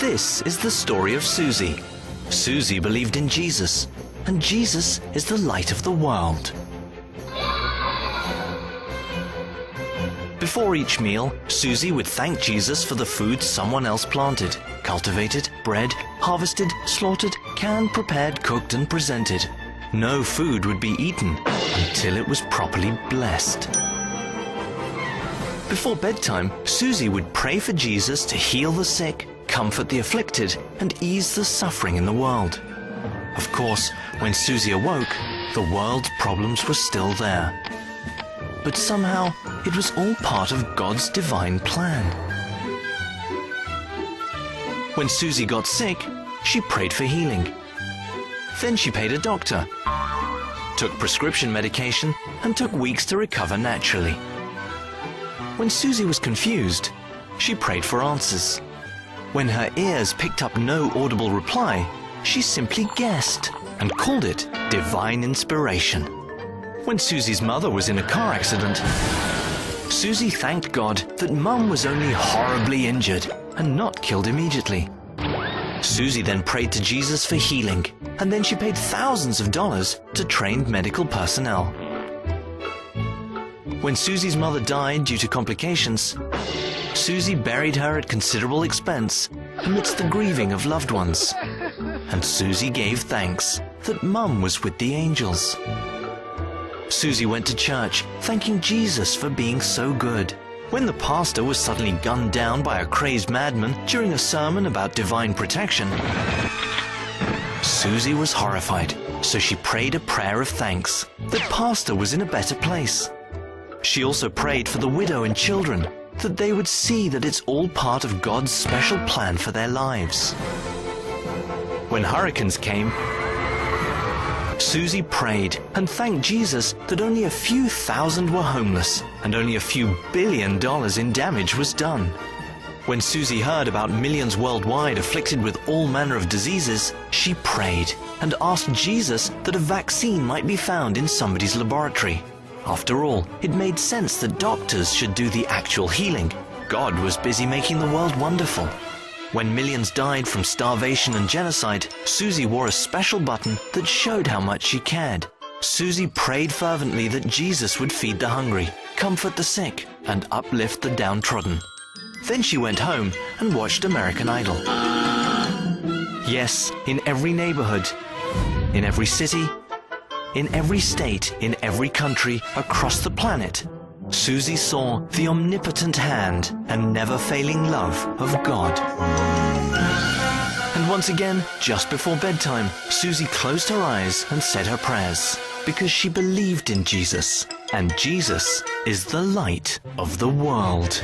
This is the story of Susie. Susie believed in Jesus, and Jesus is the light of the world. Before each meal, Susie would thank Jesus for the food someone else planted, cultivated, bred, harvested, slaughtered, canned, prepared, cooked, and presented. No food would be eaten until it was properly blessed. Before bedtime, Susie would pray for Jesus to heal the sick, comfort the afflicted, and ease the suffering in the world. Of course, when Susie awoke, the world's problems were still there. But somehow, it was all part of God's divine plan. When Susie got sick, she prayed for healing. Then she paid a doctor, took prescription medication, and took weeks to recover naturally. When Susie was confused, she prayed for answers. When her ears picked up no audible reply, she simply guessed and called it divine inspiration. When Susie's mother was in a car accident, Susie thanked God that Mum was only horribly injured and not killed immediately. Susie then prayed to Jesus for healing, and then she paid thousands of dollars to trained medical personnel. When Susie's mother died due to complications, Susie buried her at considerable expense amidst the grieving of loved ones. And Susie gave thanks that Mum was with the angels. Susie went to church, thanking Jesus for being so good. When the pastor was suddenly gunned down by a crazed madman during a sermon about divine protection, Susie was horrified, so she prayed a prayer of thanks. The pastor was in a better place. She also prayed for the widow and children, that they would see that it's all part of God's special plan for their lives. When hurricanes came, Susie prayed and thanked Jesus that only a few thousand were homeless and only a few $1 billion in damage was done. When Susie heard about millions worldwide afflicted with all manner of diseases, she prayed and asked Jesus that a vaccine might be found in somebody's laboratory. After all, it made sense that doctors should do the actual healing. God was busy making the world wonderful. When millions died from starvation and genocide, Susie wore a special button that showed how much she cared. Susie prayed fervently that Jesus would feed the hungry, comfort the sick, and uplift the downtrodden. Then she went home and watched American Idol. Yes, in every neighborhood, in every city, in every state, in every country, across the planet, Susie saw the omnipotent hand and never-failing love of God. And once again, just before bedtime, Susie closed her eyes and said her prayers, because she believed in Jesus, and Jesus is the light of the world.